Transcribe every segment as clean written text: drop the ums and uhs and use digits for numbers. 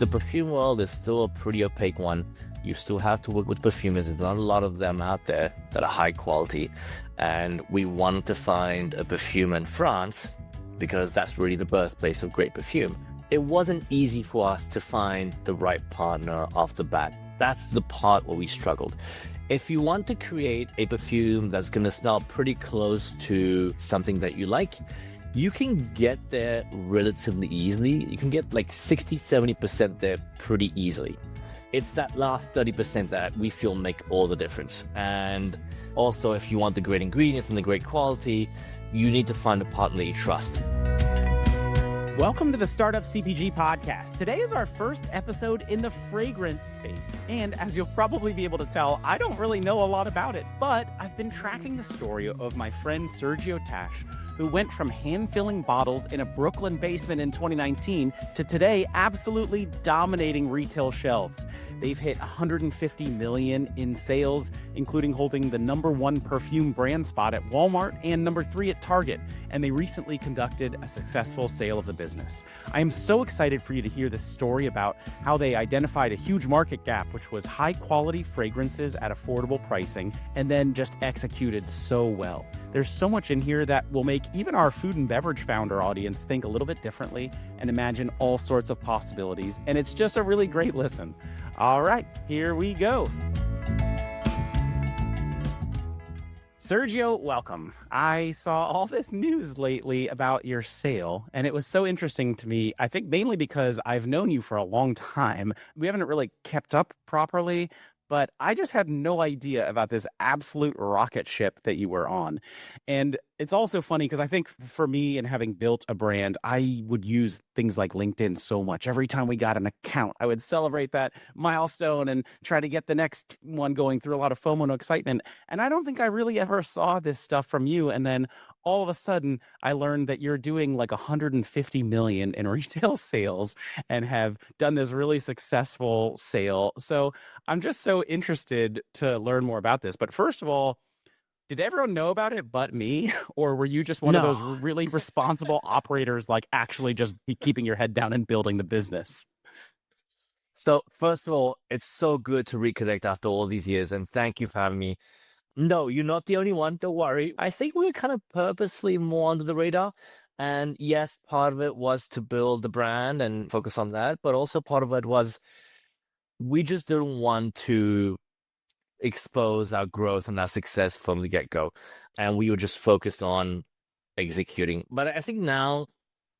the perfume world is still a pretty opaque one. You still have to work with perfumers. There's not a lot of them out there that are high quality. And we wanted to find a perfumer in France because that's really the birthplace of great perfume. It wasn't easy for us to find the right partner off the bat. That's the part where we struggled. If you want to create a perfume that's going to smell pretty close to something that you like, you can get there relatively easily. You can get like 60-70% there pretty easily. It's that last 30% that we feel make all the difference. And also, if you want the great ingredients and the great quality, you need to find a partner that you trust. Welcome to the Startup CPG Podcast. Today is our first episode in the fragrance space. And as you'll probably be able to tell, I don't really know a lot about it, but I've been tracking the story of my friend Sergio Tache, who went from hand-filling bottles in a Brooklyn basement in 2019 to today absolutely dominating retail shelves. They've hit $150 million in sales, including holding the #1 perfume brand spot at Walmart and #3 at Target. And they recently conducted a successful sale of the business. I am so excited for you to hear this story about how they identified a huge market gap, which was high-quality fragrances at affordable pricing, and then just executed so well. There's so much in here that will make even our food and beverage founder audience think a little bit differently and imagine all sorts of possibilities. And it's just a really great listen. All right, here we go. Sergio, welcome. I saw all this news lately about your sale, and it was so interesting to me, I think mainly because I've known you for a long time. We haven't really kept up properly, but I just had no idea about this absolute rocket ship that you were on. And it's also funny because I think for me and having built a brand, I would use things like LinkedIn so much. Every time we got an account, I would celebrate that milestone and try to get the next one going through a lot of FOMO and excitement. And I don't think I really ever saw this stuff from you. And then all of a sudden, I learned that you're doing like $150 million in retail sales and have done this really successful sale. So I'm just so interested to learn more about this. But first of all, did everyone know about it but me? Or were you just one of those really responsible operators, like actually just keeping your head down and building the business? So first of all, it's so good to reconnect after all these years, and thank you for having me. No, you're not the only one. Don't worry. I think we were kind of purposely more under the radar. And yes, part of it was to build the brand and focus on that. But also part of it was we just didn't want to expose our growth and our success from the get-go. And we were just focused on executing. But I think now,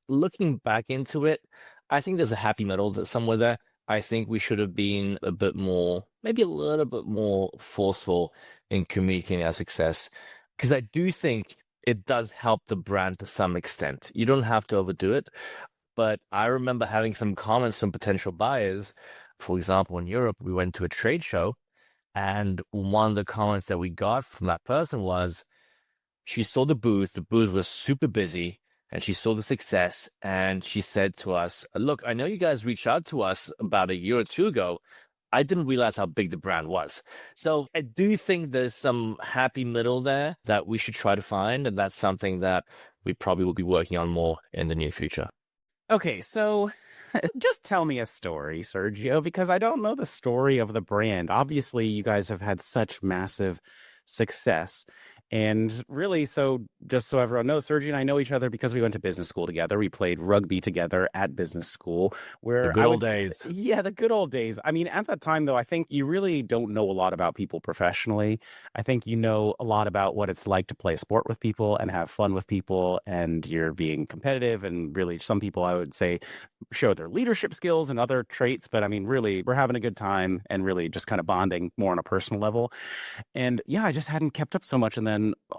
looking back into it, I think there's a happy middle that's somewhere there. I think we should have been a bit more, maybe a little bit more forceful in communicating our success. Because I do think it does help the brand to some extent. You don't have to overdo it. But I remember having some comments from potential buyers. For example, in Europe, we went to a trade show. And one of the comments that we got from that person was, she saw the booth was super busy, and she saw the success, and she said to us, look, I know you guys reached out to us about a year or two ago. I didn't realize how big the brand was. So I do think there's some happy middle there that we should try to find, and that's something that we probably will be working on more in the near future. Okay, so just tell me a story, Sergio, because I don't know the story of the brand. Obviously, you guys have had such massive success. And really, so just so everyone knows, Sergio and I know each other because we went to business school together. We played rugby together at business school. The good old days. Yeah, the good old days. I mean, at that time, though, I think you really don't know a lot about people professionally. I think you know a lot about what it's like to play a sport with people and have fun with people. And you're being competitive. And really, some people, I would say, show their leadership skills and other traits. But I mean, really, we're having a good time and really just kind of bonding more on a personal level. And yeah, I just hadn't kept up so much. And then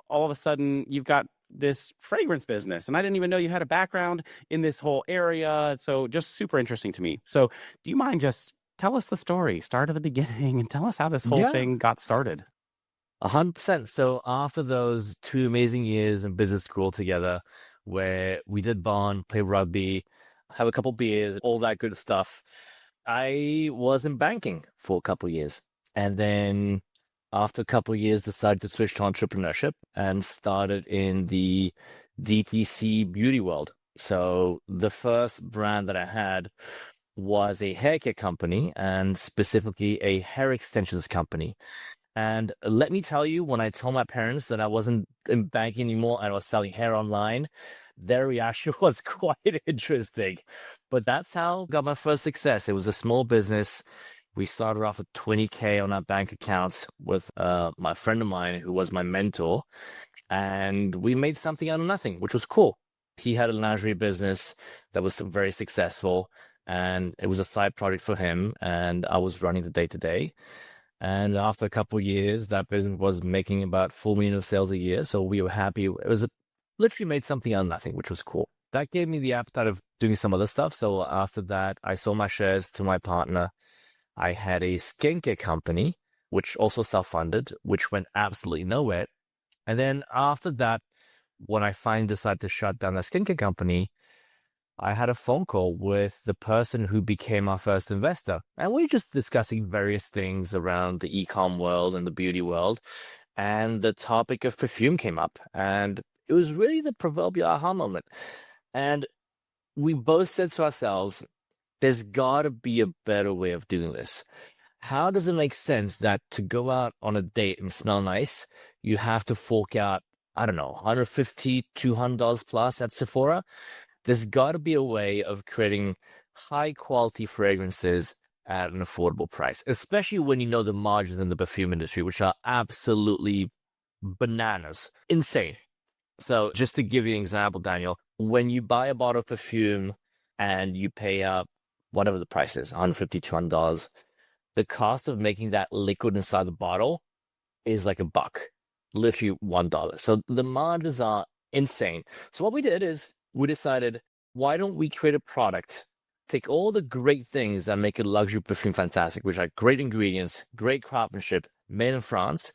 all of a sudden, you've got this fragrance business. And I didn't even know you had a background in this whole area. So just super interesting to me. So do you mind just tell us the story, start at the beginning, and tell us how this whole thing got started? 100%. So after those 2 amazing years in business school together, where we did bond, play rugby, have a couple beers, all that good stuff, I was in banking for a couple years. And then after a couple of years, decided to switch to entrepreneurship and started in the DTC beauty world. So the first brand that I had was a hair care company, and specifically a hair extensions company. And let me tell you, when I told my parents that I wasn't in banking anymore and I was selling hair online, their reaction was quite interesting. But that's how I got my first success. It was a small business. We started off with 20K on our bank accounts with my friend of mine who was my mentor. And we made something out of nothing, which was cool. He had a lingerie business that was very successful, and it was a side project for him. And I was running the day to day. And after a couple of years, that business was making about 4 million of sales a year. So we were happy. It was literally made something out of nothing, which was cool. That gave me the appetite of doing some other stuff. So after that, I sold my shares to my partner. I had a skincare company, which also self-funded, which went absolutely nowhere. And then after that, when I finally decided to shut down the skincare company, I had a phone call with the person who became our first investor. And we were just discussing various things around the e-com world and the beauty world. And the topic of perfume came up. And it was really the proverbial aha moment. And we both said to ourselves, there's got to be a better way of doing this. How does it make sense that to go out on a date and smell nice, you have to fork out, I don't know, $150, $200 plus at Sephora? There's got to be a way of creating high quality fragrances at an affordable price, especially when you know the margins in the perfume industry, which are absolutely bananas, insane. So just to give you an example, Daniel, when you buy a bottle of perfume and you pay up whatever the price is, $150, $200, the cost of making that liquid inside the bottle is like $1, literally $1. So the margins are insane. So what we did is we decided, why don't we create a product, take all the great things that make a luxury perfume fantastic, which are great ingredients, great craftsmanship, made in France,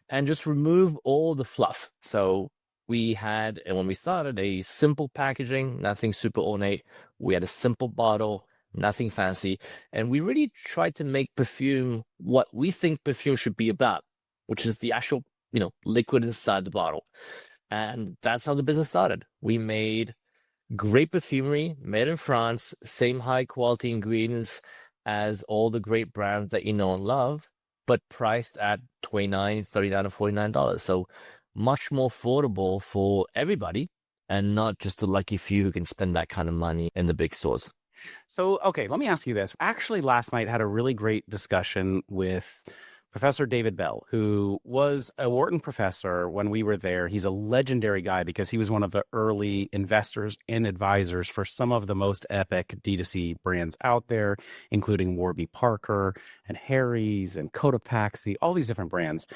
and just remove all the fluff. So we had, and when we started, a simple packaging, nothing super ornate. We had a simple bottle, nothing fancy. And we really tried to make perfume what we think perfume should be about, which is the actual, liquid inside the bottle. And that's how the business started. We made great perfumery, made in France, same high quality ingredients as all the great brands that you know and love, but priced at $29, $39, and $49. So much more affordable for everybody, and not just the lucky few who can spend that kind of money in the big stores. So, okay, let me ask you this. Actually, last night had a really great discussion with Professor David Bell, who was a Wharton professor when we were there. He's a legendary guy because he was one of the early investors and advisors for some of the most epic D2C brands out there, including Warby Parker and Harry's and Cotopaxi, all these different brands.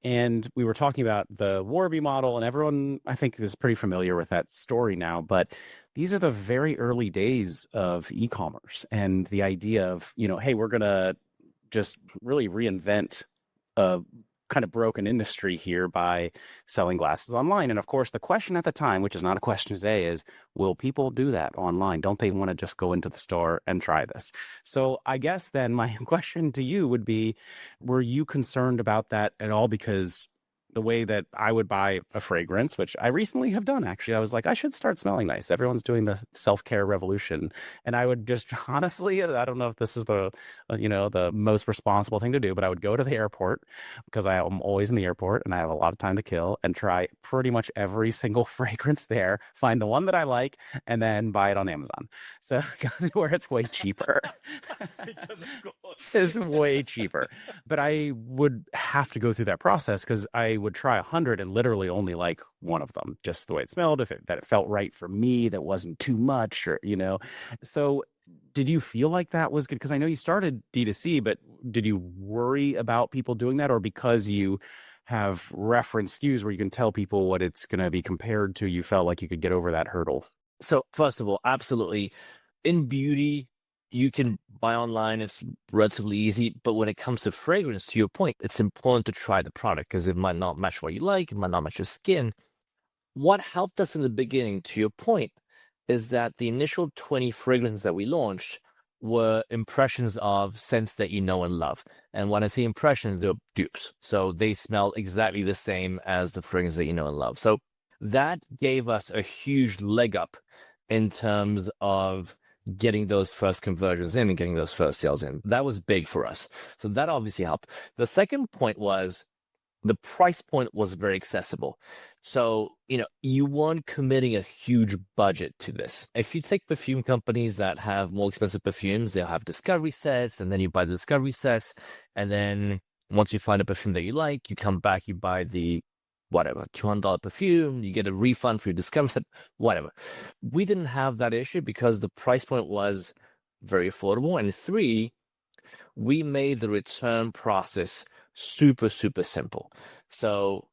And we were talking about the Warby model, and everyone, I think, is pretty familiar with that story now. But these are the very early days of e-commerce and the idea of, hey, we're going to just really reinvent a kind of broken industry here by selling glasses online. And of course, the question at the time, which is not a question today, is, will people do that online? Don't they want to just go into the store and try this? So I guess then my question to you would be, were you concerned about that at all? Because the way that I would buy a fragrance, which I recently have done, actually, I was like, I should start smelling nice. Everyone's doing the self-care revolution. And I would just honestly, I don't know if this is the most responsible thing to do, but I would go to the airport because I am always in the airport and I have a lot of time to kill, and try pretty much every single fragrance there, find the one that I like, and then buy it on Amazon. So where it's way cheaper. Because of course. It's way cheaper. But I would have to go through that process because I would try 100 and literally only like one of them, just the way it smelled, that it felt right for me, that wasn't too much, or So did you feel like that was good? Because I know you started D2C, but did you worry about people doing that, or because you have reference SKUs where you can tell people what it's going to be compared to, you felt like you could get over that hurdle? So first of all, absolutely. In beauty, you can buy online. It's relatively easy. But when it comes to fragrance, to your point, it's important to try the product because it might not match what you like. It might not match your skin. What helped us in the beginning, to your point, is that the initial 20 fragrances that we launched were impressions of scents that you know and love. And when I say impressions, they're dupes. So they smell exactly the same as the fragrance that you know and love. So that gave us a huge leg up in terms of getting those first conversions in and getting those first sales in. That was big for us. So that obviously helped. The second point was the price point was very accessible. So, you weren't committing a huge budget to this. If you take perfume companies that have more expensive perfumes, they'll have discovery sets, and then you buy the discovery sets. And then once you find a perfume that you like, you come back, you buy the whatever, $200 perfume, you get a refund for your discovery set, whatever. We didn't have that issue because the price point was very affordable. And 3, we made the return process super, super simple. So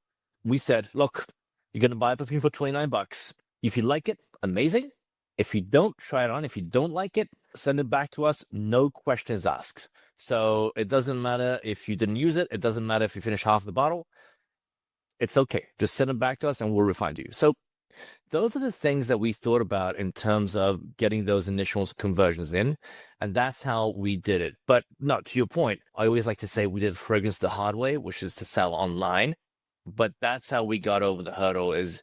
we said, look, you're going to buy a perfume for $29. If you like it, amazing. If you don't, try it on. If you don't like it, send it back to us. No questions asked. So it doesn't matter if you didn't use it. It doesn't matter if you finish half the bottle. It's okay. Just send it back to us and we'll refund you. So those are the things that we thought about in terms of getting those initial conversions in. And that's how we did it. But no, to your point, I always like to say we did fragrance the hard way, which is to sell online. But that's how we got over the hurdle, is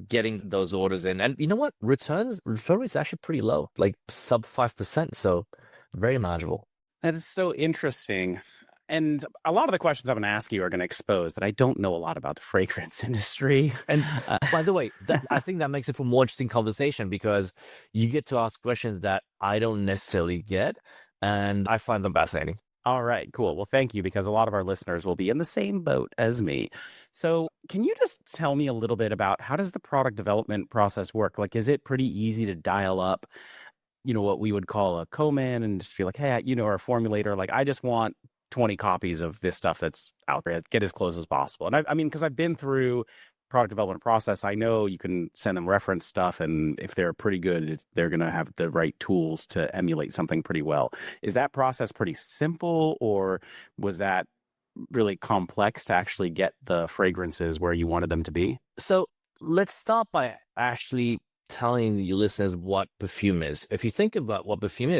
getting those orders in. And you know what? Return rate's actually pretty low, like sub 5%. So very manageable. That is so interesting. And a lot of the questions I'm going to ask you are going to expose that I don't know a lot about the fragrance industry. And by the way, I think that makes it for more interesting conversation because you get to ask questions that I don't necessarily get, and I find them fascinating. All right, cool. Well, thank you, because a lot of our listeners will be in the same boat as me. So can you just tell me a little bit about how does the product development process work? Like, is it pretty easy to dial up, what we would call a co-man and just feel like, hey, or a formulator, like I just want 20 copies of this stuff that's out there, get as close as possible. And I mean, because I've been through product development process, I know you can send them reference stuff, and if they're pretty good, they're going to have the right tools to emulate something pretty well. Is that process pretty simple, or was that really complex to actually get the fragrances where you wanted them to be? So let's start by actually telling you listeners what perfume is. If you think about what perfume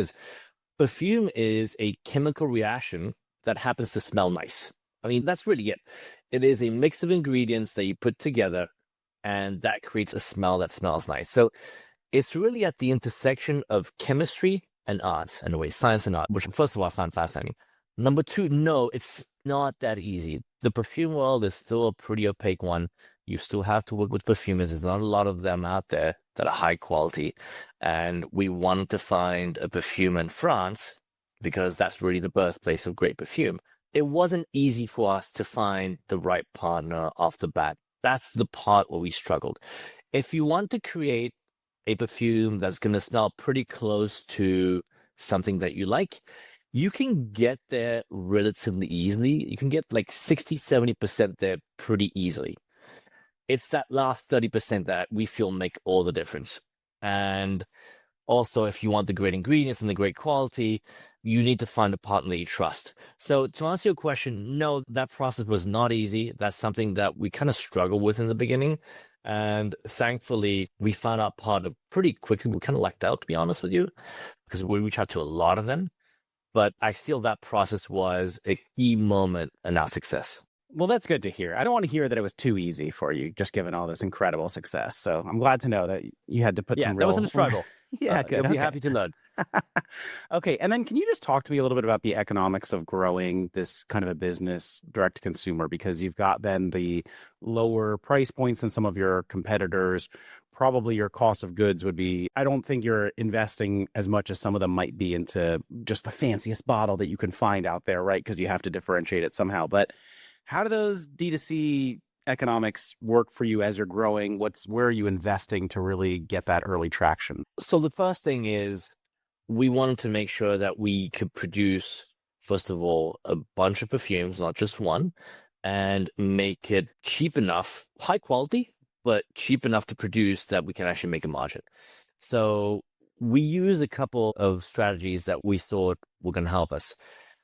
is a chemical reaction that happens to smell nice. I mean, that's really it. It is a mix of ingredients that you put together, and that creates a smell that smells nice. So it's really at the intersection of chemistry and art, in a way, science and art, which first of all, I found fascinating. Number 2, no, it's not that easy. The perfume world is still a pretty opaque one. You still have to work with perfumers. There's not a lot of them out there that are high quality. And we wanted to find a perfume in France because that's really the birthplace of great perfume. It wasn't easy for us to find the right partner off the bat. That's the part where we struggled. If you want to create a perfume that's going to smell pretty close to something that you like, you can get there relatively easily. You can get like 60, 70% there pretty easily. It's that last 30% that we feel make all the difference. And also, if you want the great ingredients and the great quality, you need to find a partner that you trust. So to answer your question, no, that process was not easy. That's something that we kind of struggled with in the beginning. And thankfully, we found our partner pretty quickly. We kind of lucked out, to be honest with you, because we reached out to a lot of them. But I feel that process was a key moment in our success. Well, that's good to hear. I don't want to hear that it was too easy for you, just given all this incredible success. So I'm glad to know that you had to put some real... Yeah, that was some struggle. Yeah, good. You'll be happy to learn. Okay, and then can you just talk to me a little bit about the economics of growing this kind of a business direct to consumer? Because you've got then the lower price points than some of your competitors. Probably your cost of goods would be, I don't think you're investing as much as some of them might be into just the fanciest bottle that you can find out there, right? Because you have to differentiate it somehow. But how do those D2C economics work for you as you're growing? Where are you investing to really get that early traction? So the first thing is we wanted to make sure that we could produce, first of all, a bunch of perfumes, not just one, and make it cheap enough, high quality, but cheap enough to produce that we can actually make a margin. So we used a couple of strategies that we thought were going to help us.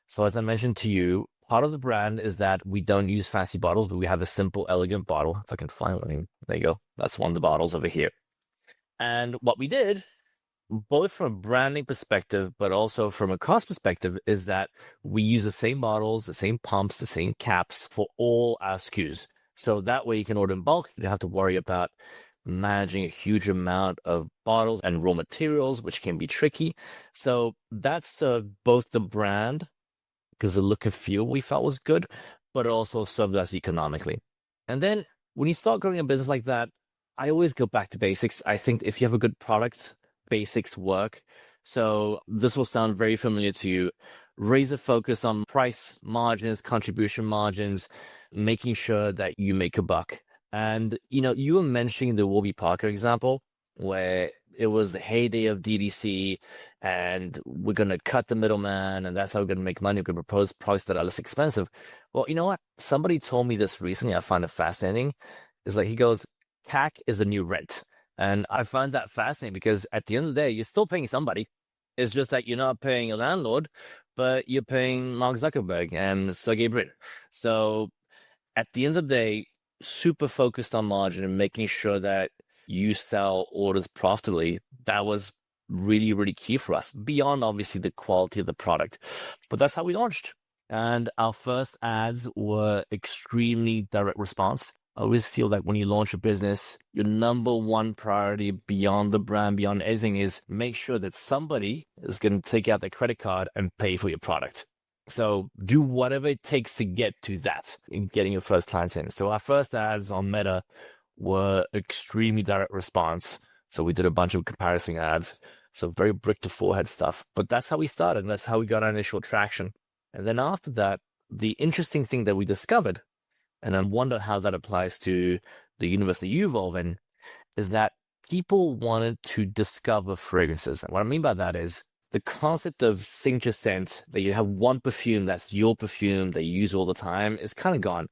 So as I mentioned to you, part of the brand is that we don't use fancy bottles, but we have a simple, elegant bottle. If I can find one, there you go. That's one of the bottles over here. And what we did, both from a branding perspective, but also from a cost perspective, is that we use the same bottles, the same pumps, the same caps for all our SKUs. So that way you can order in bulk. You don't have to worry about managing a huge amount of bottles and raw materials, which can be tricky. So that's both the brand, because the look and feel we felt was good, but it also served us economically. And then when you start growing a business like that, I always go back to basics. I think if you have a good product, basics work. So this will sound very familiar to you. Razor focus on price margins, contribution margins, making sure that you make a buck. And, you were mentioning the Warby Parker example, where it was the heyday of DTC, and we're going to cut the middleman, and that's how we're going to make money. We're going to propose products that are less expensive. Well, you know what? Somebody told me this recently. I find it fascinating. It's like, he goes, CAC is the new rent. And I find that fascinating because at the end of the day, you're still paying somebody. It's just that you're not paying a landlord, but you're paying Mark Zuckerberg and Sergey Brin. So at the end of the day, super focused on margin and making sure that you sell orders profitably. That was really, really key for us, beyond obviously the quality of the product. But that's how we launched. And our first ads were extremely direct response. I always feel like when you launch a business, your number one priority beyond the brand, beyond anything, is make sure that somebody is going to take out their credit card and pay for your product. So do whatever it takes to get to that in getting your first clients in. So our first ads on Meta were extremely direct response. So we did a bunch of comparison ads. So very brick to forehead stuff. But that's how we started. And that's how we got our initial traction. And then after that, the interesting thing that we discovered, and I wonder how that applies to the universe that you evolve in, is that people wanted to discover fragrances. And what I mean by that is the concept of signature scent, that you have one perfume that's your perfume that you use all the time, is kind of gone.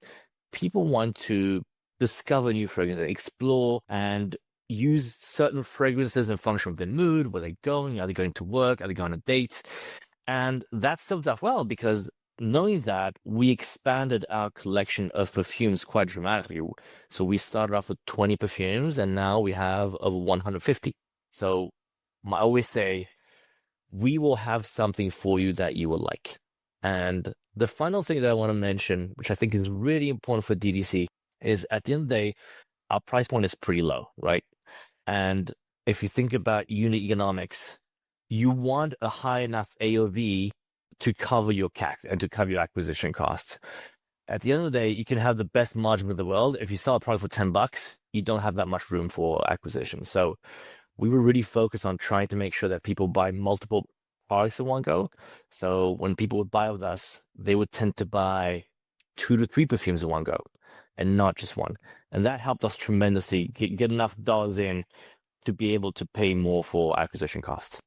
People want to discover new fragrances, explore and use certain fragrances in function of their mood, where they're going, are they going to work, are they going on dates? And that served us well because knowing that, we expanded our collection of perfumes quite dramatically. So we started off with 20 perfumes, and now we have over 150. So I always say, we will have something for you that you will like. And the final thing that I want to mention, which I think is really important for DTC, is at the end of the day, our price point is pretty low, right? And if you think about unit economics, you want a high enough AOV to cover your CAC and to cover your acquisition costs. At the end of the day, you can have the best margin in the world. If you sell a product for $10, you don't have that much room for acquisition. So we were really focused on trying to make sure that people buy multiple products in one go. So when people would buy with us, they would tend to buy 2 to 3 perfumes in one go and not just one. And that helped us tremendously get enough dollars in to be able to pay more for acquisition costs.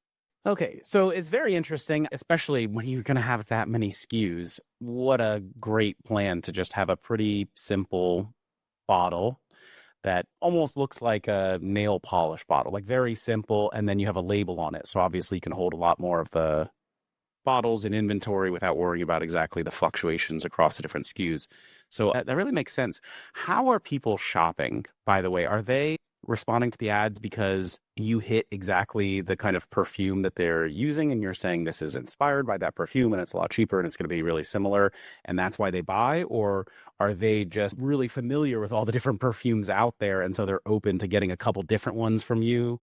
Okay, so it's very interesting, especially when you're going to have that many SKUs. What a great plan to just have a pretty simple bottle that almost looks like a nail polish bottle, like very simple, and then you have a label on it. So obviously you can hold a lot more of the bottles in inventory without worrying about exactly the fluctuations across the different SKUs. So that really makes sense. How are people shopping, by the way? Are they responding to the ads because you hit exactly the kind of perfume that they're using and you're saying this is inspired by that perfume and it's a lot cheaper and it's going to be really similar and that's why they buy? Or are they just really familiar with all the different perfumes out there and so they're open to getting a couple different ones from you?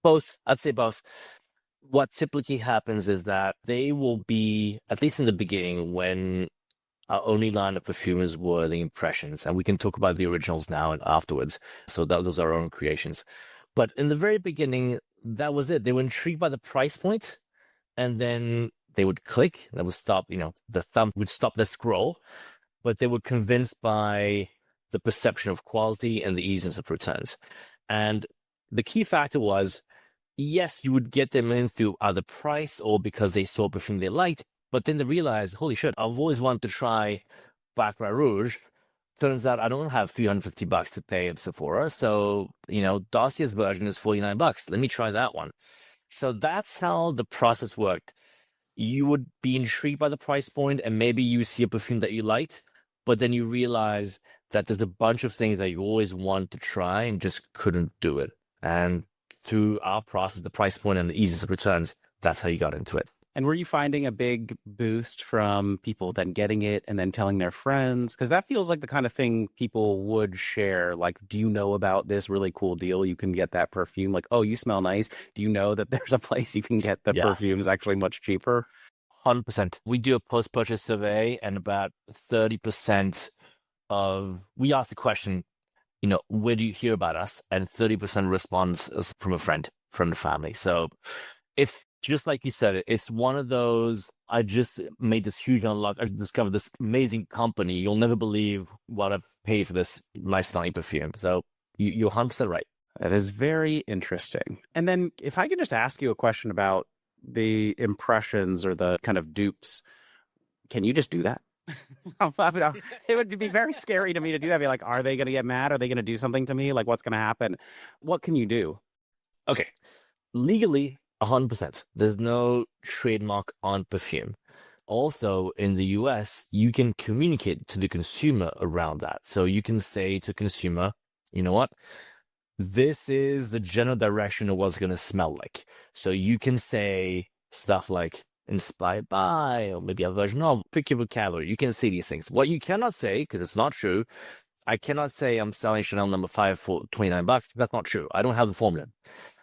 Both. I'd say both. What typically happens is that they will be, at least in the beginning, when our only line of perfumes were the impressions, and we can talk about the originals now and afterwards. So those are our own creations. But in the very beginning, that was it. They were intrigued by the price point, and then they would click. That would stop, the thumb would stop the scroll, but they were convinced by the perception of quality and the easiness of returns. And the key factor was, yes, you would get them in through either price or because they saw a perfume they liked. But then they realized, holy shit, I've always wanted to try Baccarat Rouge. Turns out I don't have $350 to pay at Sephora. So, Dossier's version is $49. Let me try that one. So that's how the process worked. You would be intrigued by the price point and maybe you see a perfume that you liked, but then you realize that there's a bunch of things that you always wanted to try and just couldn't do it. And through our process, the price point and the easiness of returns, that's how you got into it. And were you finding a big boost from people then getting it and then telling their friends? Because that feels like the kind of thing people would share. Like, do you know about this really cool deal? You can get that perfume. Like, oh, you smell nice. Do you know that there's a place you can get the Yeah. perfumes actually much cheaper? 100%. We do a post-purchase survey, and about 30% we ask the question, where do you hear about us? And 30% response is from a friend, from the family. So it's just like you said, it's one of those, I just made this huge unlock. I discovered this amazing company. You'll never believe what I've paid for this nice smelling perfume. So you're 100% right. That is very interesting. And then if I could just ask you a question about the impressions or the kind of dupes, can you just do that? It would be very scary to me to do that. Be like, are they going to get mad? Are they going to do something to me? Like, what's going to happen? What can you do? Okay. Legally, 100%. There's no trademark on perfume. Also, in the US, you can communicate to the consumer around that. So you can say to consumer, you know what? This is the general direction of what's going to smell like. So you can say stuff like inspired by, or maybe a version of, pick your vocabulary. You can say these things. What you cannot say, because it's not true, I cannot say I'm selling Chanel No. 5 for $29. That's not true. I don't have the formula.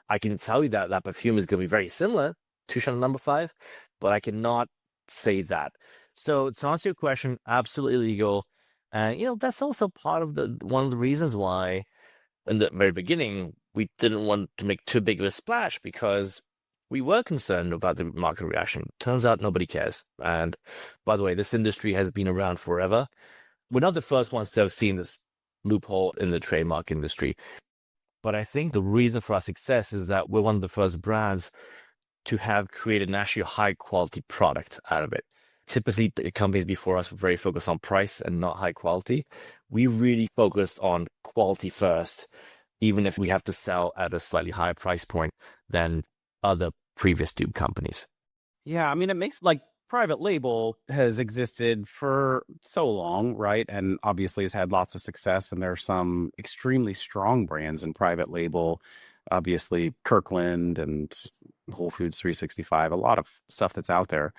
I can tell you that that perfume is going to be very similar to Chanel No. 5, but I cannot say that. So to answer your question, absolutely legal. And, that's also part of one of the reasons why in the very beginning, we didn't want to make too big of a splash, because we were concerned about the market reaction. Turns out nobody cares. And by the way, this industry has been around forever. We're not the first ones to have seen this loophole in the trademark industry. But I think the reason for our success is that we're one of the first brands to have created an actually high quality product out of it. Typically, the companies before us were very focused on price and not high quality. We really focused on quality first, even if we have to sell at a slightly higher price point than other previous dupe companies. Yeah, I mean, it makes like private label has existed for so long, right? And obviously has had lots of success. And there are some extremely strong brands in private label, obviously Kirkland and Whole Foods 365, a lot of stuff that's out there.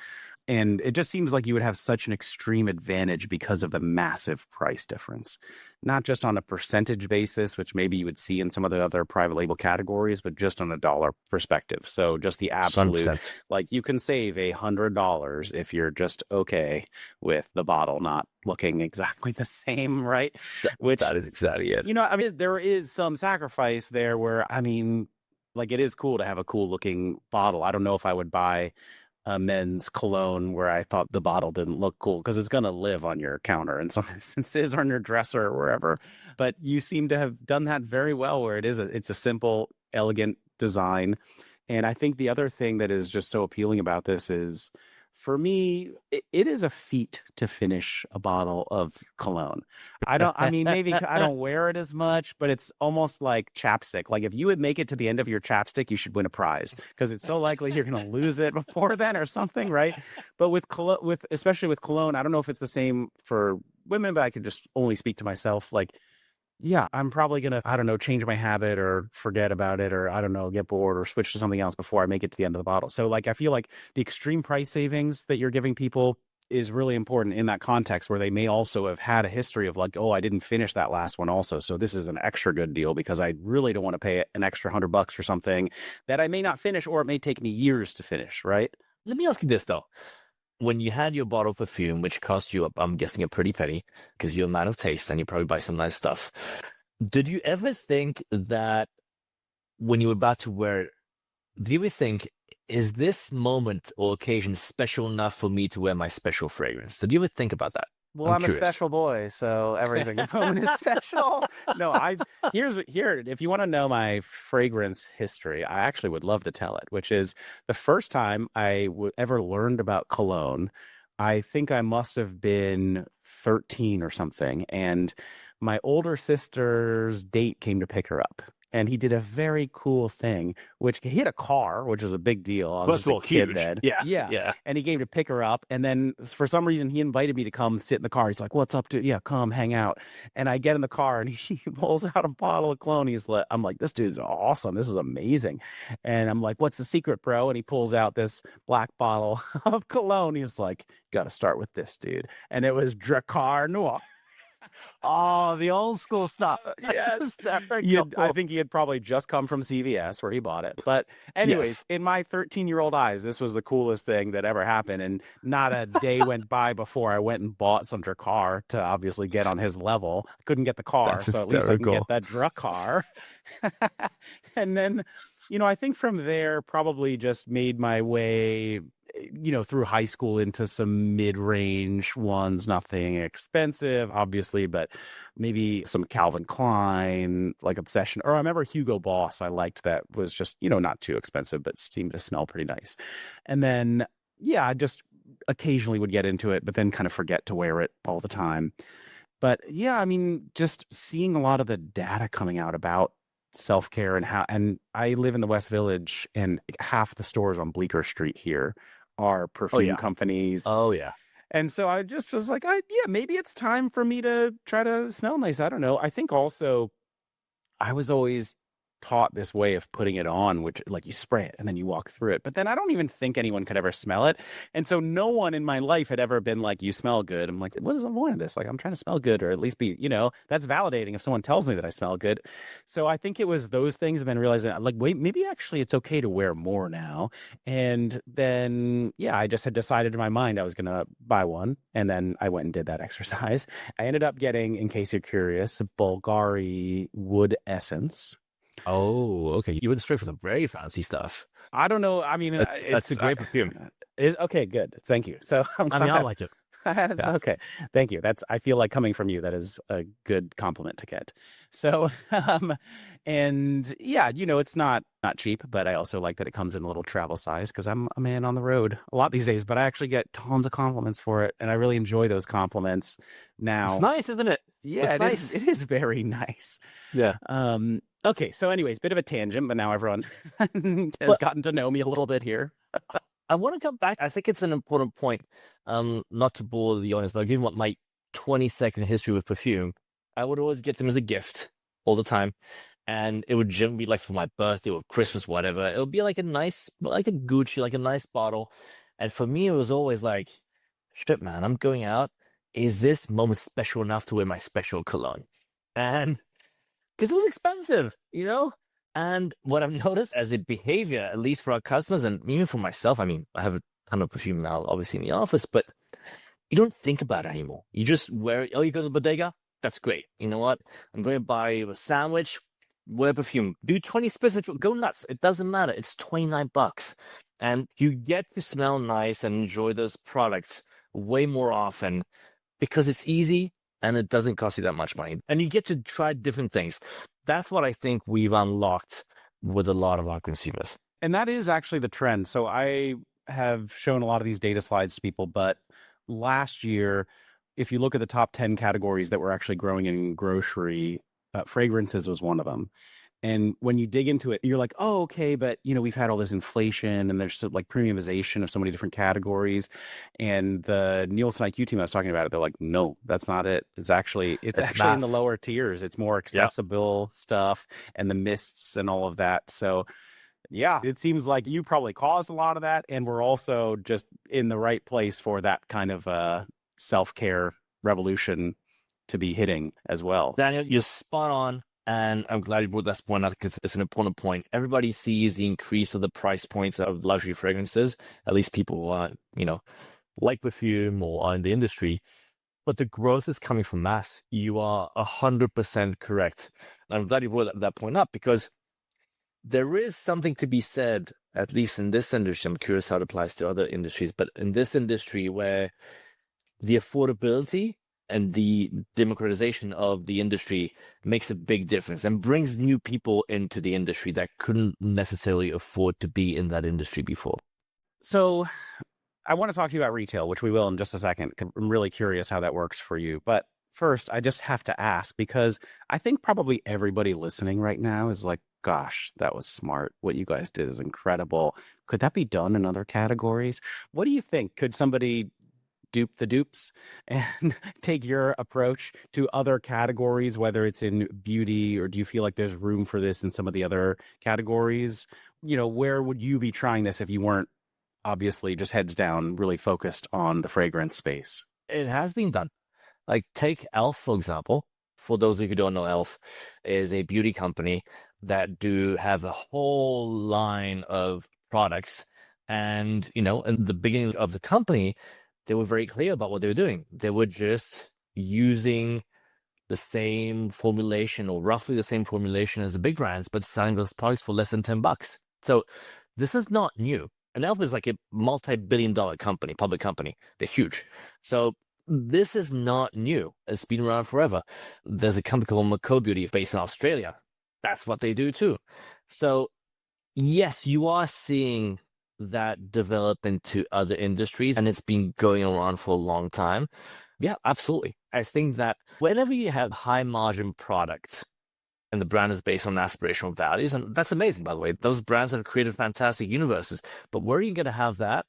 And it just seems like you would have such an extreme advantage because of the massive price difference, not just on a percentage basis, which maybe you would see in some of the other private label categories, but just on a dollar perspective. So just the absolute, 100%. like you can save $100 if you're just okay with the bottle not looking exactly the same, right? That is exactly it. I mean, there is some sacrifice there where, I mean, like it is cool to have a cool looking bottle. I don't know if I would buy a men's cologne where I thought the bottle didn't look cool, because it's going to live on your counter in some instances, or on your dresser or wherever. But you seem to have done that very well, where it's a simple, elegant design. And I think the other thing that is just so appealing about this is, for me, it is a feat to finish a bottle of cologne. Maybe I don't wear it as much, but it's almost like chapstick. Like if you would make it to the end of your chapstick, you should win a prize, because it's so likely you're going to lose it before then or something, right? But especially with cologne, I don't know if it's the same for women, but I could just only speak to myself. Like, yeah, I'm probably going to, I don't know, change my habit or forget about it, or I don't know, get bored or switch to something else before I make it to the end of the bottle. So like, I feel like the extreme price savings that you're giving people is really important in that context, where they may also have had a history of like, oh, I didn't finish that last one also, so this is an extra good deal because I really don't want to pay an extra $100 for something that I may not finish, or it may take me years to finish, right? Let me ask you this though. When you had your bottle of perfume, which cost you, I'm guessing, a pretty penny, because you're a man of taste and you probably buy some nice stuff, did you ever think that when you were about to wear it, do you ever think, is this moment or occasion special enough for me to wear my special fragrance? Did you ever think about that? Well, I'm a special boy, so everything moment is special. No, if you want to know my fragrance history, I actually would love to tell it, which is the first time I ever learned about cologne. I think I must have been 13 or something, and my older sister's date came to pick her up. and he did a very cool thing, which he hit a car, which was a big deal. I was First of all, just a kid huge. then. Yeah. And he came to pick her up, and then for some reason he invited me to come sit in the car. He's like, "What's up, dude? Yeah, come hang out." And I get in the car, and he pulls out a bottle of cologne. I'm like, "This dude's awesome. This is amazing." And I'm like, "What's the secret, bro?" And he pulls out this black bottle of cologne. He's like, "Got to start with this, dude." And it was Drakkar Noir. Oh, the old school stuff. Yes. I think he had probably just come from CVS where he bought it. But anyways, in my 13-year-old eyes, this was the coolest thing that ever happened. And not a day went by before I went and bought some Drakkar to obviously get on his level. Couldn't get the car, That's so at least I can hysterical. get that Drakkar. And then, I think from there probably just made my way, through high school into some mid-range ones, nothing expensive, obviously, but maybe some Calvin Klein, like Obsession. Or I remember Hugo Boss I liked, that was just, not too expensive, but seemed to smell pretty nice. And then, I just occasionally would get into it, but then kind of forget to wear it all the time. But just seeing a lot of the data coming out about self-care and I live in the West Village, and half the stores on Bleecker Street here are perfume companies. Oh yeah. And so I just was like, maybe it's time for me to try to smell nice. I don't know. I think also I was always taught this way of putting it on, which like you spray it and then you walk through it. But then I don't even think anyone could ever smell it. And so no one in my life had ever been like, "You smell good." I'm like, what is the point of this? Like, I'm trying to smell good, or at least be, that's validating if someone tells me that I smell good. So I think it was those things, and then realizing like, wait, maybe actually it's okay to wear more now. And then, I just had decided in my mind I was going to buy one. And then I went and did that exercise. I ended up getting, in case you're curious, a Bulgari wood essence. Oh, okay. You went straight for some very fancy stuff. I don't know. I mean, That's a great perfume. Is okay. Good. Thank you. So I like it. Okay. Thank you. I feel like coming from you, that is a good compliment to get. So, and it's not cheap, but I also like that it comes in a little travel size, because I'm a man on the road a lot these days, but I actually get tons of compliments for it. And I really enjoy those compliments now. It's nice, isn't it? Yeah, it's nice. It is very nice. Yeah. Okay. So anyways, bit of a tangent, but now everyone has gotten to know me a little bit here. I want to come back. I think it's an important point. Not to bore the audience, but given what my 20-second history with perfume, I would always get them as a gift all the time. And it would generally be like for my birthday or Christmas, whatever. It would be like a nice, like a Gucci, like a nice bottle. And for me, it was always like, shit, man, I'm going out. Is this moment special enough to wear my special cologne? And because it was expensive, And what I've noticed as a behavior, at least for our customers and even for myself, I mean, I have a ton of perfume now, obviously in the office, but you don't think about it anymore. You just wear it. Oh, you go to the bodega? That's great. You know what? I'm going to buy a sandwich, wear perfume. Do 20 specific, go nuts. It doesn't matter. It's $29. And you get to smell nice and enjoy those products way more often because it's easy and it doesn't cost you that much money. And you get to try different things. That's what I think we've unlocked with a lot of our consumers. And that is actually the trend. So I have shown a lot of these data slides to people, but last year, if you look at the top 10 categories that were actually growing in grocery, fragrances was one of them. And when you dig into it, you're like, oh, okay, but we've had all this inflation and there's like premiumization of so many different categories. And the Nielsen IQ team I was talking about, they're like, no, that's not it. It's actually in the lower tiers. It's more accessible stuff and the mists and all of that. So yeah, it seems like you probably caused a lot of that. And we're also just in the right place for that kind of self-care revolution to be hitting as well. Daniel, you're spot on. And I'm glad you brought that point up because it's an important point. Everybody sees the increase of the price points of luxury fragrances, at least people who are, like perfume or are in the industry. But the growth is coming from mass. You are 100% correct. I'm glad you brought that point up because there is something to be said, at least in this industry. I'm curious how it applies to other industries, but in this industry where the affordability and the democratization of the industry makes a big difference and brings new people into the industry that couldn't necessarily afford to be in that industry before. So I want to talk to you about retail, which we will in just a second. I'm really curious how that works for you. But First, I just have to ask because I think probably everybody listening right now is like, gosh, that was smart. What you guys did is incredible. Could that be done in other categories? What do you think? Could somebody dupe the dupes and take your approach to other categories, whether it's in beauty, or do you feel like there's room for this in some of the other categories? Where would you be trying this if you weren't obviously just heads down, really focused on the fragrance space? It has been done. Like take Elf, for example. For those of you who don't know, Elf is a beauty company that do have a whole line of products. And, in the beginning of the company, they were very clear about what they were doing. They were just using the same formulation or roughly the same formulation as the big brands, but selling those products for less than $10. So this is not new. And Elf is like a multi-billion-dollar company, public company. They're huge. So this is not new. It's been around forever. There's a company called McCo Beauty based in Australia. That's what they do too. So yes, you are seeing that develop into other industries, and it's been going around for a long time. Yeah, absolutely. I think that whenever you have high margin products and the brand is based on aspirational values, and that's amazing, by the way, those brands have created fantastic universes. But where are you going to have that?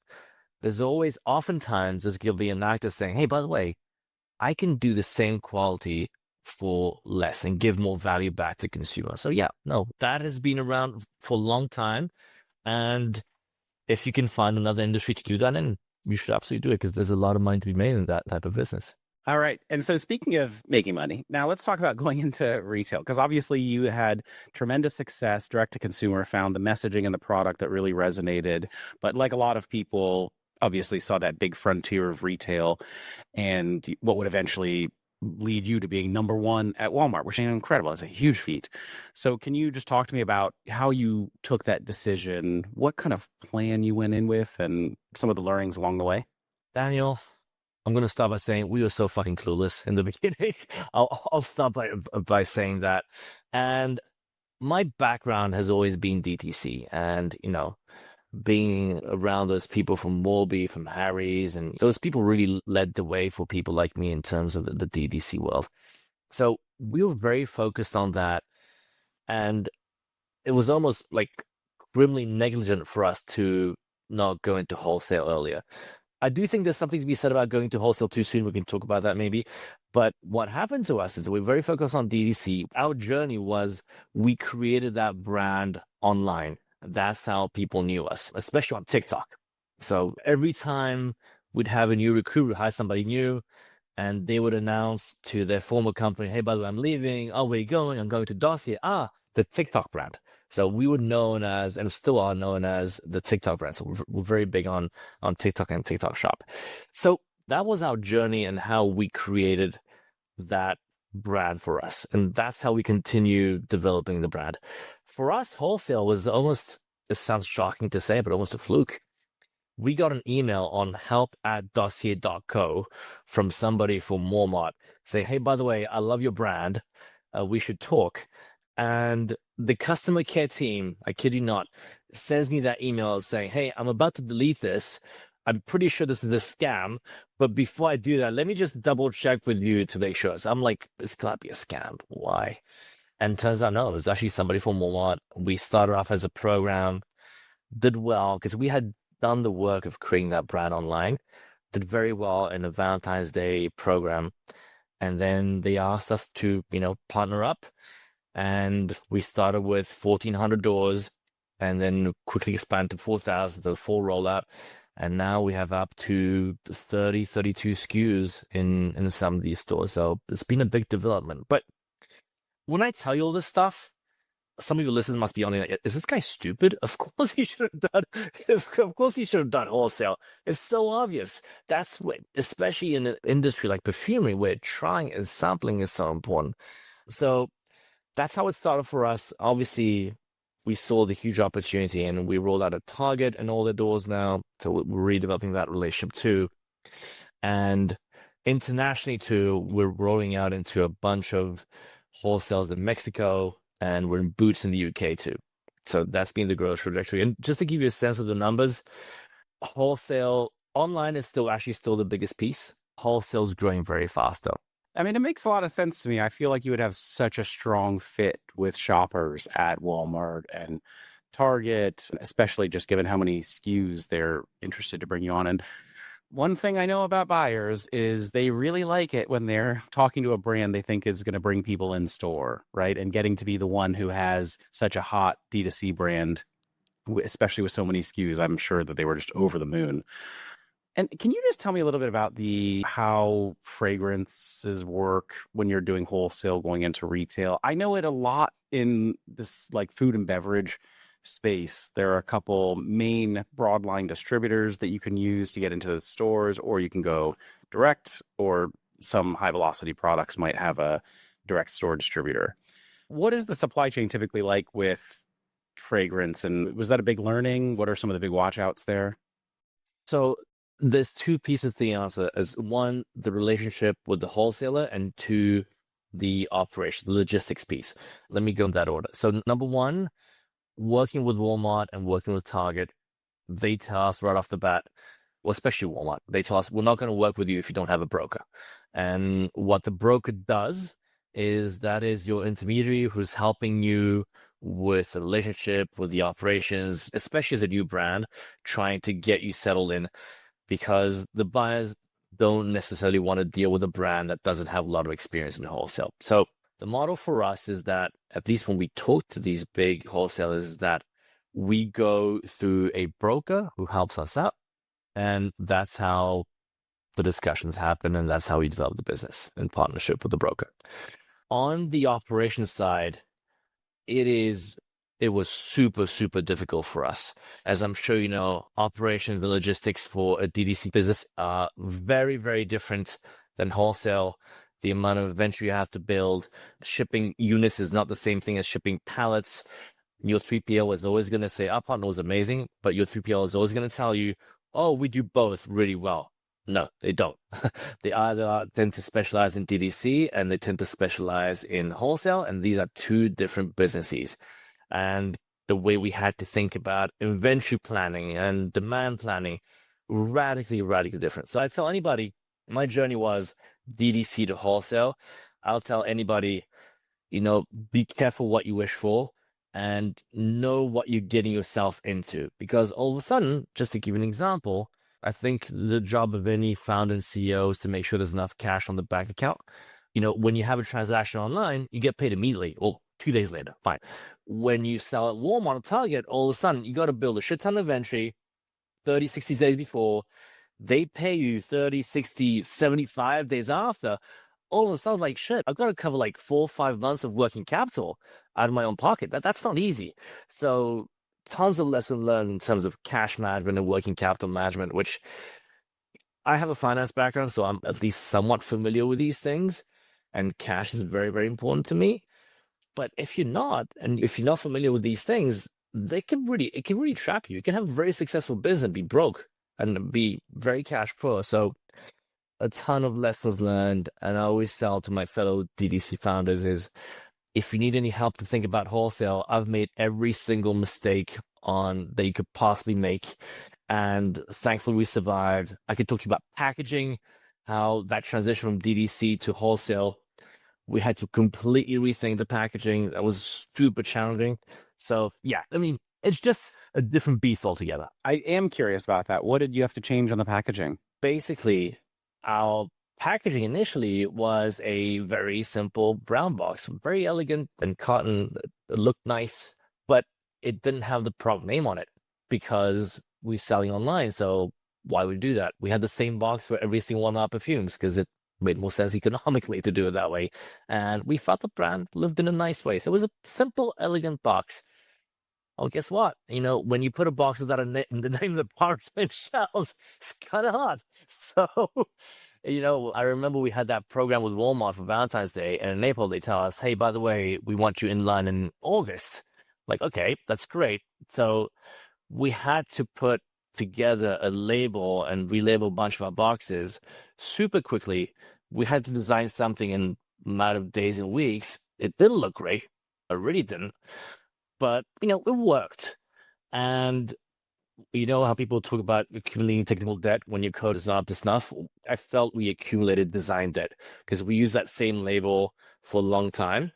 There's oftentimes, there's going to be an actor saying, hey, by the way, I can do the same quality for less and give more value back to consumer. So yeah, no, that has been around for a long time. And if you can find another industry to do that in, you should absolutely do it because there's a lot of money to be made in that type of business. All right. And so speaking of making money, now let's talk about going into retail, because obviously you had tremendous success direct to consumer, found the messaging and the product that really resonated. But like a lot of people, obviously saw that big frontier of retail and what would eventually lead you to being number one at Walmart, which is incredible. It's a huge feat. So can you just talk to me about how you took that decision, what kind of plan you went in with, and some of the learnings along the way? Daniel, I'm going to start by saying we were so fucking clueless in the beginning. I'll start by saying that. And my background has always been DTC and, being around those people from Morby, from Harry's, and those people really led the way for people like me in terms of the DTC world. So we were very focused on that. And it was almost like grimly negligent for us to not go into wholesale earlier. I do think there's something to be said about going to wholesale too soon. We can talk about that maybe. But what happened to us is that we're very focused on DTC. Our journey was we created that brand online. That's how people knew us, especially on TikTok. So every time we'd have a new recruit hire somebody new, and they would announce to their former company, hey, by the way, I'm leaving. Oh, where are you going? I'm going to Dossier. The TikTok brand. So we were known as, and still are known as, the TikTok brand. So we're very big on TikTok and TikTok Shop. So that was our journey and how we created that brand for us. And that's how we continue developing the brand. For us, wholesale was almost, it sounds shocking to say, but almost a fluke. We got an email on help@dossier.co from somebody from Walmart say, hey, by the way, I love your brand. We should talk. And the customer care team, I kid you not, sends me that email saying, hey, I'm about to delete this. I'm pretty sure this is a scam. But before I do that, let me just double check with you to make sure. So I'm like, this can't be a scam. Why? And turns out, no, it was actually somebody from Walmart. We started off as a program, did well because we had done the work of creating that brand online, did very well in a Valentine's Day program. And then they asked us to, partner up. And we started with 1,400 doors and then quickly expanded to 4,000, the full rollout. And now we have up to 30, 32 SKUs in some of these stores. So it's been a big development. But when I tell you all this stuff, some of your listeners must be on it. Is this guy stupid? Of course he should have done. Of course he should have done wholesale. It's so obvious. That's what, especially in an industry like perfumery, where trying and sampling is so important. So that's how it started for us. Obviously, we saw the huge opportunity and we rolled out a Target and all their doors now. So we're redeveloping that relationship too. And internationally too, we're rolling out into a bunch of wholesales in Mexico, and we're in Boots in the UK too. So that's been the growth trajectory. And just to give you a sense of the numbers, wholesale online is still the biggest piece. Wholesale is growing very fast though. I mean, it makes a lot of sense to me. I feel like you would have such a strong fit with shoppers at Walmart and Target, especially just given how many SKUs they're interested to bring you on. And one thing I know about buyers is they really like it when they're talking to a brand they think is going to bring people in store, right? And getting to be the one who has such a hot D2C brand, especially with so many SKUs, I'm sure that they were just over the moon. And can you just tell me a little bit about how fragrances work when you're doing wholesale going into retail? I know it a lot in this like food and beverage space. There are a couple main broadline distributors that you can use to get into the stores, or you can go direct, or some high velocity products might have a direct store distributor. What is the supply chain typically like with fragrance? And was that a big learning? What are some of the big watch outs there? So there's two pieces to the answer. As one, the relationship with the wholesaler, and two, the operation, the logistics piece. Let me go in that order. So number one, working with Walmart and working with Target, they tell us right off the bat, well, especially Walmart, they tell us, we're not going to work with you if you don't have a broker. And what the broker does is that is your intermediary who's helping you with the relationship, with the operations, especially as a new brand, trying to get you settled in, because the buyers don't necessarily want to deal with a brand that doesn't have a lot of experience in wholesale. So the model for us is that, at least when we talk to these big wholesalers, is that we go through a broker who helps us out. And that's how the discussions happen. And that's how we develop the business in partnership with the broker. On the operations side, it was super, super difficult for us. As I'm sure you know, operations and logistics for a DTC business are very, very different than wholesale. The amount of inventory you have to build, shipping units is not the same thing as shipping pallets. Your 3PL is always going to say, our partner was amazing, but your 3PL is always going to tell you, oh, we do both really well. No, they don't. They either tend to specialize in DTC and they tend to specialize in wholesale, and these are two different businesses. And the way we had to think about inventory planning and demand planning, radically, radically different. So I tell anybody, my journey was DTC to wholesale. I'll tell anybody, be careful what you wish for and know what you're getting yourself into. Because all of a sudden, just to give you an example, I think the job of any founder and CEO is to make sure there's enough cash on the bank account. When you have a transaction online, you get paid immediately, or 2 days later, fine. When you sell at Walmart or Target, all of a sudden, you got to build a shit ton of inventory 30, 60 days before. They pay you 30, 60, 75 days after. All of a sudden, like, shit, I've got to cover like 4 or 5 months of working capital out of my own pocket. That's not easy. So tons of lessons learned in terms of cash management and working capital management, which I have a finance background, so I'm at least somewhat familiar with these things. And cash is very, very important to me. But if you're not, and if you're not familiar with these things, it can really trap you. You can have a very successful business and be broke and be very cash poor. So a ton of lessons learned. And I always tell to my fellow DTC founders is, if you need any help to think about wholesale, I've made every single mistake that you could possibly make. And thankfully we survived. I could talk to you about packaging, how that transition from DTC to wholesale, we had to completely rethink the packaging. That was super challenging. So yeah, I mean, it's just a different beast altogether. I am curious about that. What did you have to change on the packaging? Basically, our packaging initially was a very simple brown box, very elegant and cotton. It looked nice, but it didn't have the product name on it because we're selling online. So why would we do that? We had the same box for every single one of our perfumes because it made more sense economically to do it that way. And we felt the brand lived in a nice way. So it was a simple, elegant box. Oh, guess what? When you put a box without the name of the product on shelves, it's kind of hard. So, I remember we had that program with Walmart for Valentine's Day, and in April they tell us, hey, by the way, we want you in line in August. Like, okay, that's great. So we had to put together a label and relabel a bunch of our boxes super quickly. We had to design something in a matter of days and weeks. It didn't look great. It really didn't. But, it worked. And You know how people talk about accumulating technical debt when your code is not up to snuff? I felt we accumulated design debt because we used that same label for a long time.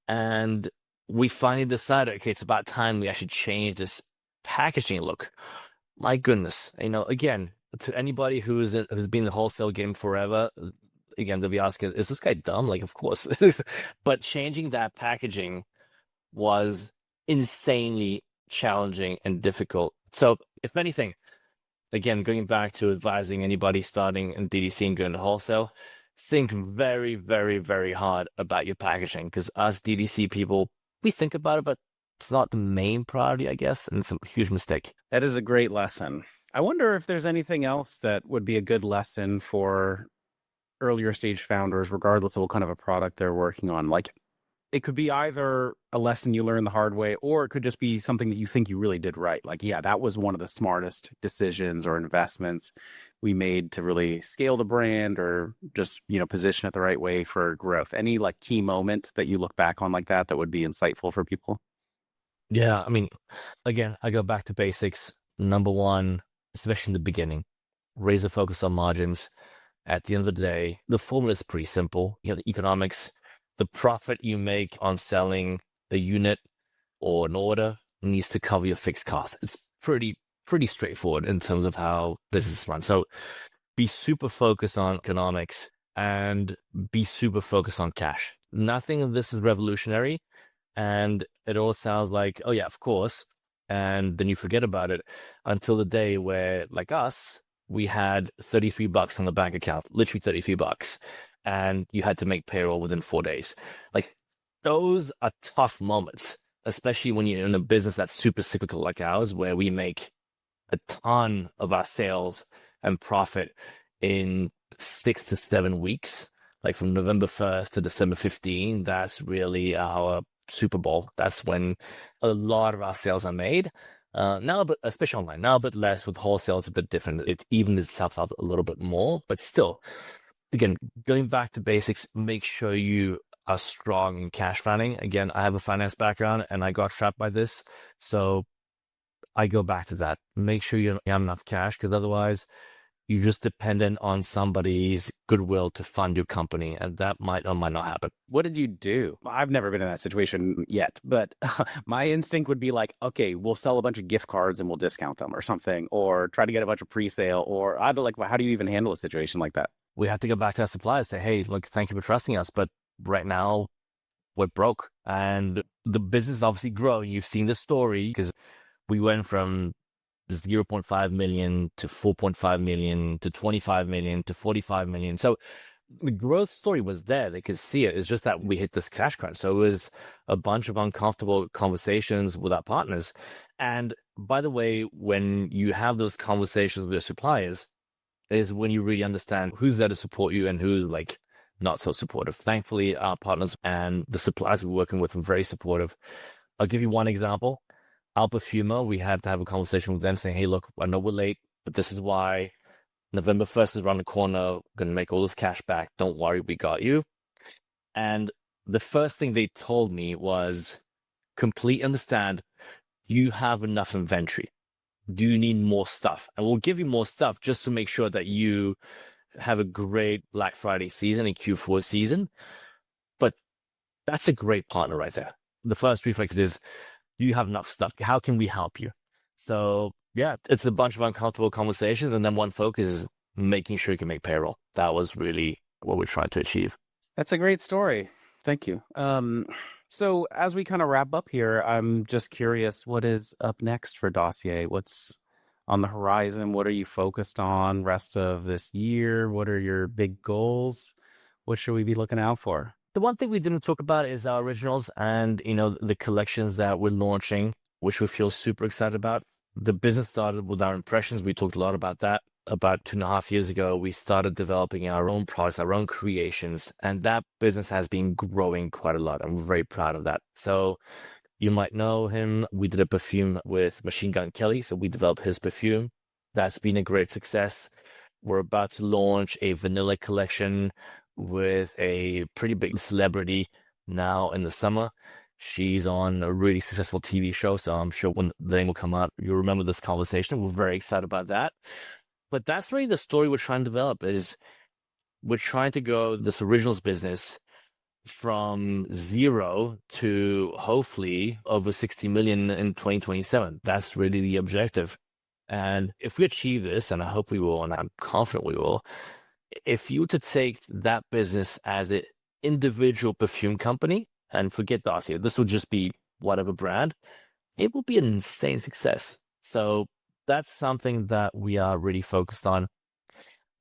And we finally decided, okay, it's about time we actually change this packaging look. My goodness, again, to anybody who's been in the wholesale game forever, again, they'll be asking, is this guy dumb? Like, of course. But changing that packaging was insanely challenging and difficult. So, if anything, again, going back to advising anybody starting in DTC and going to wholesale, think very, very, very hard about your packaging because us DTC people, we think about it, but it's not the main priority, I guess, and it's a huge mistake. That is a great lesson. I wonder if there's anything else that would be a good lesson for earlier stage founders, regardless of what kind of a product they're working on. Like, it could be either a lesson you learn the hard way, or it could just be something that you think you really did right. Like, yeah, that was one of the smartest decisions or investments we made to really scale the brand or just, position it the right way for growth. Any like key moment that you look back on like that would be insightful for people? Yeah, I mean, again, I go back to basics. Number one, especially in the beginning, raise a focus on margins. At the end of the day, the formula is pretty simple. The economics, the profit you make on selling a unit or an order needs to cover your fixed costs. It's pretty straightforward in terms of how business runs. So be super focused on economics and be super focused on cash. Nothing of this is revolutionary. And it all sounds like, oh yeah, of course. And then you forget about it until the day where, like us, we had $33 on the bank account, literally $33. And you had to make payroll within 4 days. Like, those are tough moments, especially when you're in a business that's super cyclical like ours, where we make a ton of our sales and profit in 6 to 7 weeks. Like from November 1st to December 15, that's really our Super Bowl. That's when a lot of our sales are made. Now, but especially online, now a bit less. With wholesale, it's a bit different. It evens itself out a little bit more, but still, again, going back to basics, make sure you are strong in cash planning. Again, I have a finance background and I got trapped by this. So I go back to that. Make sure you have enough cash, because otherwise you're just dependent on somebody's goodwill to fund your company, and that might or might not happen. What did you do? I've never been in that situation yet, but my instinct would be like, okay, we'll sell a bunch of gift cards and we'll discount them or something, or try to get a bunch of pre-sale, or how do you even handle a situation like that? We have to go back to our suppliers, say, hey, look, thank you for trusting us, but right now we're broke. And the business is obviously growing. You've seen the story, because we went from 0.5 million to 4.5 million to 25 million to 45 million. So the growth story was there. They could see it. It's just that we hit this cash crunch. So it was a bunch of uncomfortable conversations with our partners. And by the way, when you have those conversations with your suppliers, is when you really understand who's there to support you and who's like not so supportive. Thankfully, our partners and the suppliers we're working with are very supportive. I'll give you one example. Our perfumer, we had to have a conversation with them saying, hey, look, I know we're late, but this is why. November 1st is around the corner. We're going to make all this cash back. Don't worry, we got you. And the first thing they told me was, completely understand, you have enough inventory. Do you need more stuff? And we'll give you more stuff just to make sure that you have a great Black Friday season and Q4 season. But that's a great partner right there. The first reflex is, you have enough stuff. How can we help you? So yeah, it's a bunch of uncomfortable conversations. And then one focus is making sure you can make payroll. That was really what we're trying to achieve. That's a great story. Thank you. So as we kind of wrap up here, I'm just curious, what is up next for Dossier? What's on the horizon? What are you focused on rest of this year? What are your big goals? What should we be looking out for? The one thing we didn't talk about is our originals and, the collections that we're launching, which we feel super excited about. The business started with our impressions. We talked a lot about that. About 2.5 years ago, we started developing our own products, our own creations, and that business has been growing quite a lot. I'm very proud of that. So you might know him. We did a perfume with Machine Gun Kelly, so we developed his perfume. That's been a great success. We're about to launch a vanilla collection with a pretty big celebrity now in the summer. She's on a really successful TV show, so I'm sure when the name will come out, you'll remember this conversation. We're very excited about that. But that's really the story we're trying to develop, is we're trying to grow this originals business from 0 to hopefully over 60 million in 2027. That's really the objective. And if we achieve this, and I hope we will, and I'm confident we will, if you were to take that business as an individual perfume company, and forget Dossier, this will just be whatever brand, it will be an insane success. So that's something that we are really focused on.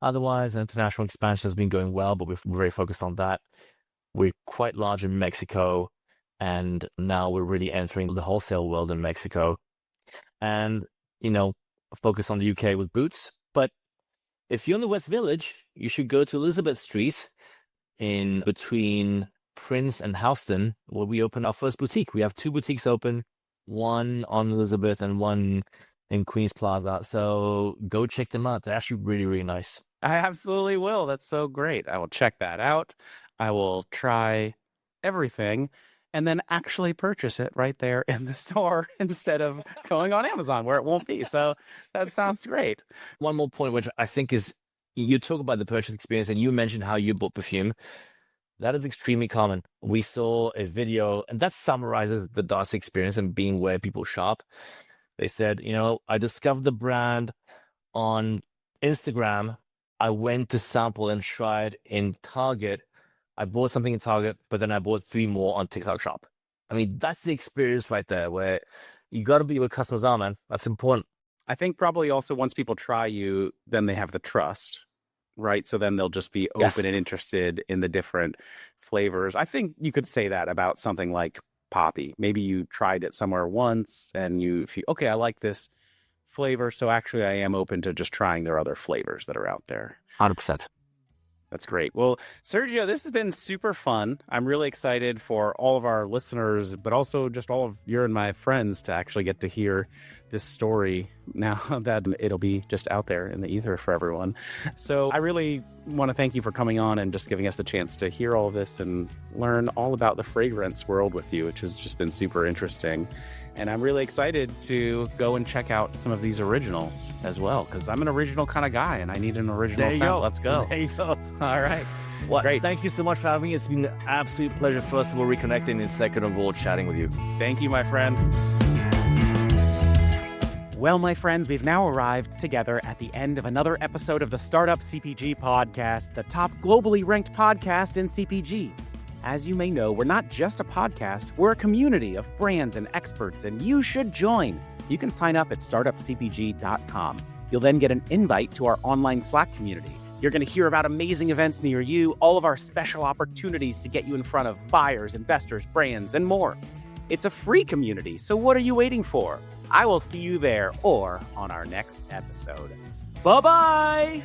Otherwise, international expansion has been going well, but we're very focused on that. We're quite large in Mexico, and now we're really entering the wholesale world in Mexico. And, focus on the UK with boots. But if you're in the West Village, you should go to Elizabeth Street in between Prince and Houston, where we opened our first boutique. We have 2 boutiques open, one on Elizabeth and one in Queens Plaza. So go check them out. They're actually really, really nice. I absolutely will. That's so great. I will check that out. I will try everything and then actually purchase it right there in the store instead of going on Amazon where it won't be. So that sounds great. One more point, which I think is, you talk about the purchase experience and you mentioned how you bought perfume. That is extremely common. We saw a video, and that summarizes the Dossier experience and being where people shop. They said, I discovered the brand on Instagram. I went to sample and try it in Target. I bought something in Target, but then I bought 3 more on TikTok Shop. I mean, that's the experience right there, where you got to be where customers are, man. That's important. I think probably also once people try you, then they have the trust, right? So then they'll just be open and interested in the different flavors. I think you could say that about something like Poppy. Maybe you tried it somewhere once and you feel, okay, I like this flavor, so actually I am open to just trying their other flavors that are out there. 100%. That's great. Well, Sergio, this has been super fun. I'm really excited for all of our listeners, but also just all of your and my friends to actually get to hear this story now that it'll be just out there in the ether for everyone. So I really want to thank you for coming on and just giving us the chance to hear all of this and learn all about the fragrance world with you, which has just been super interesting. And I'm really excited to go and check out some of these originals as well, because I'm an original kind of guy and I need an original sound. Let's go. There you go. All right. Well, great. Thank you so much for having me. It's been an absolute pleasure, first of all, reconnecting, and second of all, chatting with you. Thank you, my friend. Well, my friends, we've now arrived together at the end of another episode of the Startup CPG Podcast, the top globally ranked podcast in CPG. As you may know, we're not just a podcast, we're a community of brands and experts, and you should join. You can sign up at startupcpg.com. You'll then get an invite to our online Slack community. You're going to hear about amazing events near you, all of our special opportunities to get you in front of buyers, investors, brands, and more. It's a free community, so what are you waiting for? I will see you there or on our next episode. Bye-bye!